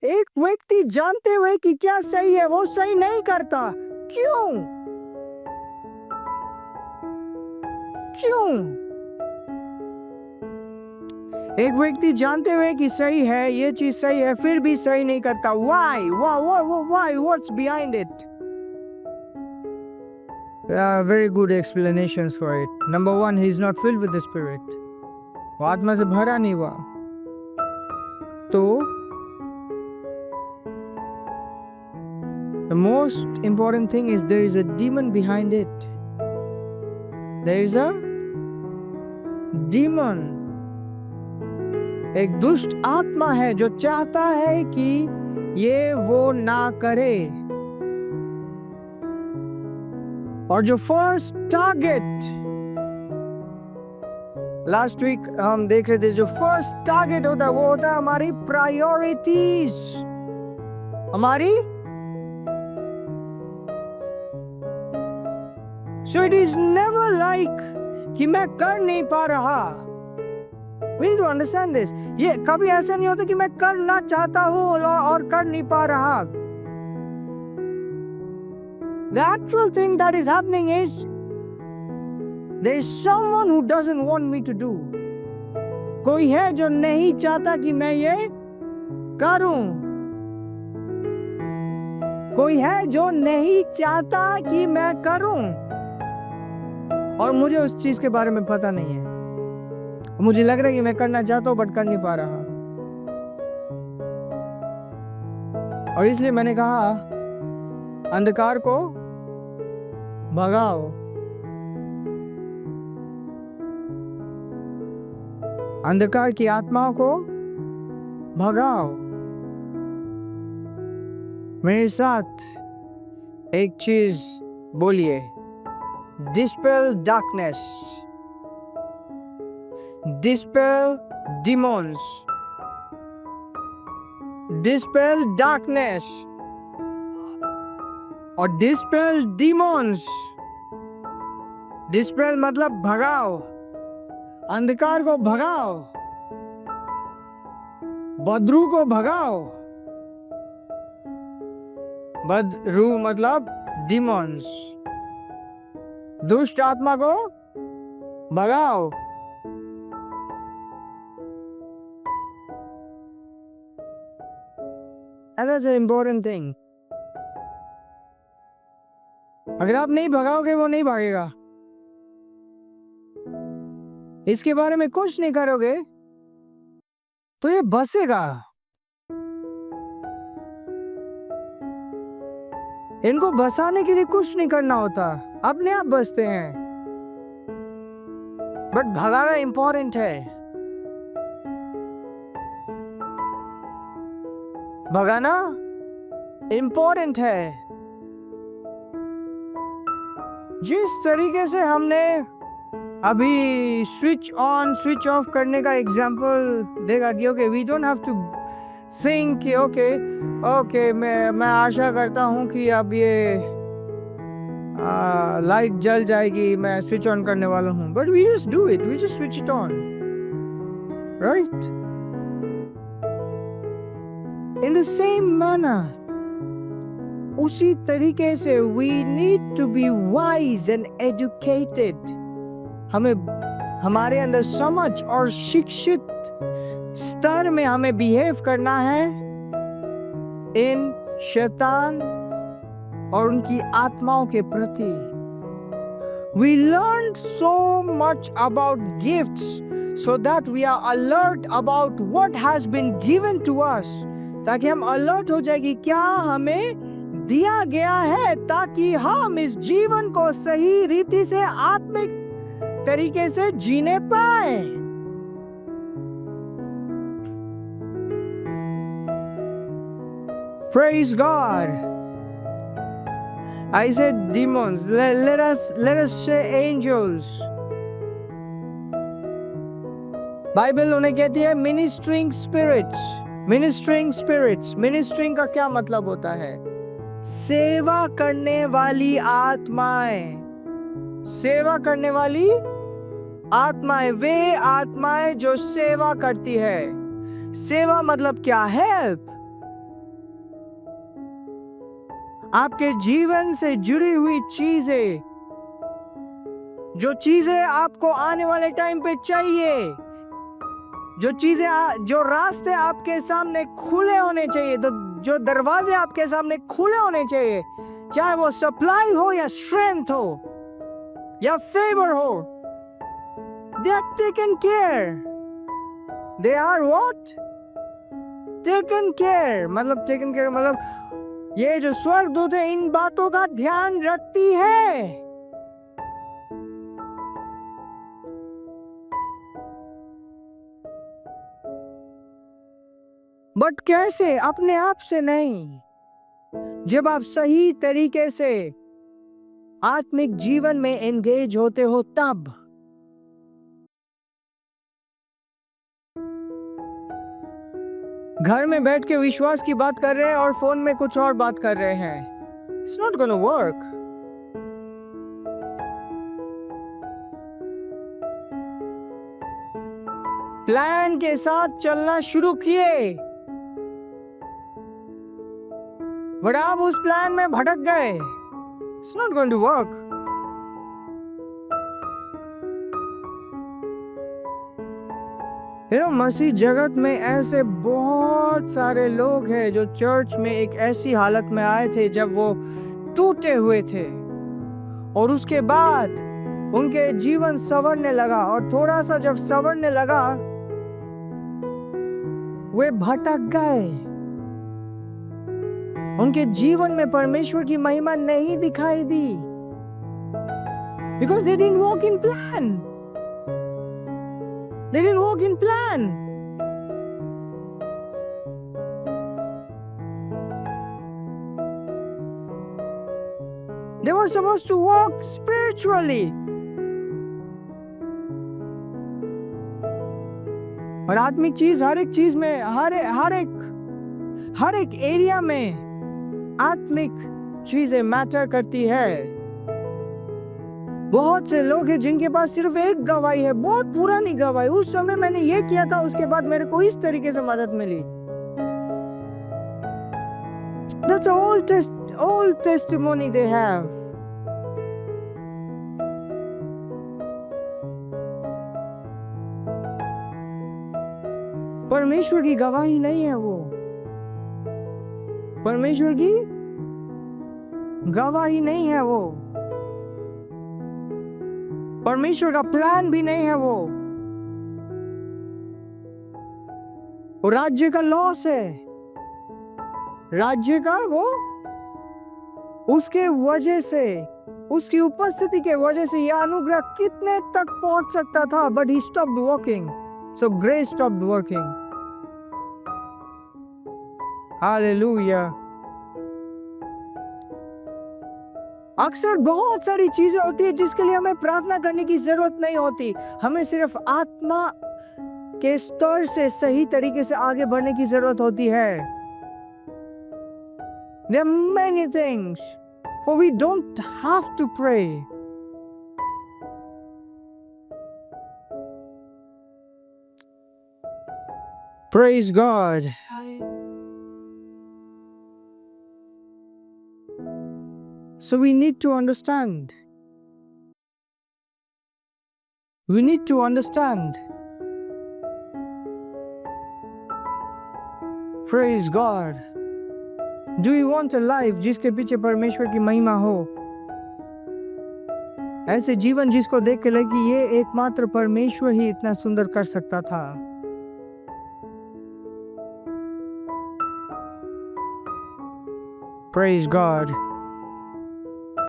एक व्यक्ति जानते हुए कि क्या सही है वो सही नहीं करता। क्यों? क्यों? एक व्यक्ति जानते हुए कि सही है, ये चीज सही है, फिर भी सही नहीं करता। Why? Why? What's behind it? Very good explanations for it. Number one, he's not filled with the Spirit. वो आत्मा से भरा नहीं हुआ। तो the most important thing is there is a demon behind it. There is a demon. एक दुष्ट आत्मा है जो चाहता है कि ये वो ना करे। और जो फर्स्ट टारगेट लास्ट वीक हम देख रहे थे, जो फर्स्ट टारगेट होता है वो होता है हमारी प्रायोरिटीज, हमारी। So it is never like कि मैं कर नहीं पा रहा। We need to understand this. ये कभी ऐसा नहीं होता कि मैं करना चाहता हूँ और कर नहीं पा रहा। The actual thing that is happening is there is someone who doesn't want me to do. कोई है जो नहीं चाहता कि मैं ये करूं। कोई है जो नहीं चाहता कि मैं करूं, और मुझे उस चीज के बारे में पता नहीं है। मुझे लग रहा है कि मैं करना चाहता हूं बट कर नहीं पा रहा। और इसलिए मैंने कहा अंधकार को भगाओ। अंधकार की आत्माओं को भगाओ। मेरे साथ एक चीज बोलिए, dispel darkness, dispel demons, dispel darkness और dispel demons। dispel मतलब भगाओ, अंधकार को भगाओ, बदरू को भगाओ। बदरू मतलब demons, दुष्ट आत्मा को भगाओ। And that's an important thing. अगर आप नहीं भगाओगे वो नहीं भागेगा। इसके बारे में कुछ नहीं करोगे तो ये बसेगा। इनको बसाने के लिए कुछ नहीं करना होता, अपने आप बसते हैं। बट भगाना इंपॉर्टेंट है। भगाना इंपॉर्टेंट है। जिस तरीके से हमने अभी स्विच ऑन स्विच ऑफ करने का एग्जांपल देखा कि okay we don't have to think कि ओके मैं आशा करता हूँ कि अब ये लाइट जल जाएगी, मैं स्विच ऑन करने वाला हूँ। But we just do it, we just switch it on, right? In the same manner, उसी तरीके से we need to be wise and educated. हमें हमारे अंदर समझ और शिक्षित स्तर में हमें बिहेव करना है इन शैतान और उनकी आत्माओं के प्रति। We learned so much about gifts so that we are alert about what has been given to us, ताकि हम अलर्ट हो जाए कि क्या हमें दिया गया है, ताकि हम इस जीवन को सही रीति से आत्मिक तरीके से जीने पाए। Praise God. I said demons. Let us say angels. Bible उन्हें कहती है ministering spirits. Ministering spirits. Ministering का क्या मतलब होता है? सेवा करने वाली आत्माएं। सेवा करने वाली आत्माएं, वे आत्माएं जो सेवा करती है। सेवा मतलब क्या? हेल्प। आपके जीवन से जुड़ी हुई चीजें, जो चीजें आपको आने वाले टाइम पे चाहिए, जो रास्ते आपके सामने खुले होने चाहिए, तो जो दरवाजे आपके सामने खुले होने चाहिए, चाहे वो सप्लाई हो या स्ट्रेंथ हो या फेवर हो, they are taken care. They are what? Taken care. मतलब टेकन केयर मतलब ये जो स्वर्गदूत है इन बातों का ध्यान रखती है। बट कैसे? अपने आप से नहीं। जब आप सही तरीके से आत्मिक जीवन में एंगेज होते हो तब। घर में बैठ के विश्वास की बात कर रहे हैं और फोन में कुछ और बात कर रहे हैं। It's not gonna work. Plan के साथ चलना शुरू किए, बट आप उस प्लान में भटक गए। It's not going to work. मसीह जगत में ऐसे बहुत सारे लोग हैं जो चर्च में एक ऐसी हालत में आए थे जब वो टूटे हुए थे, और उसके बाद उनके जीवन संवरने लगा, और थोड़ा सा जब संवरने लगा वे भटक गए। उनके जीवन में परमेश्वर की महिमा नहीं दिखाई दी, because they didn't walk in plan. They didn't walk in plan. They were supposed to walk spiritually. और आत्मिक चीज हर एक चीज में, हर एक एरिया में आत्मिक चीजें मैटर करती है। बहुत से लोग हैं जिनके पास सिर्फ एक गवाही है, बहुत पुरानी गवाही, उस समय मैंने ये किया था, उसके बाद मेरे को इस तरीके से मदद मिली। That's old testimony they have. परमेश्वर की गवाही नहीं है वो। परमेश्वर की गवाही नहीं है वो। परमेश्वर का प्लान भी नहीं है वो। राज्य का लॉस है, राज्य का वो, उसके वजह से, उसकी उपस्थिति के वजह से यह अनुग्रह कितने तक पहुंच सकता था, but he stopped working, so grace stopped working. Hallelujah. अक्सर बहुत सारी चीजें होती है जिसके लिए हमें प्रार्थना करने की जरूरत नहीं होती, हमें सिर्फ आत्मा के स्तर से सही तरीके से आगे बढ़ने की जरूरत होती है। There are many things for we don't have to pray. Praise God. So we need to understand. We need to understand. Praise God. Do you want a life जिसके पीछे परमेश्वर की महिमा हो? ऐसे जीवन जिसको देख के लगे कि ये एकमात्र परमेश्वर ही इतना सुंदर कर सकता था। Praise God.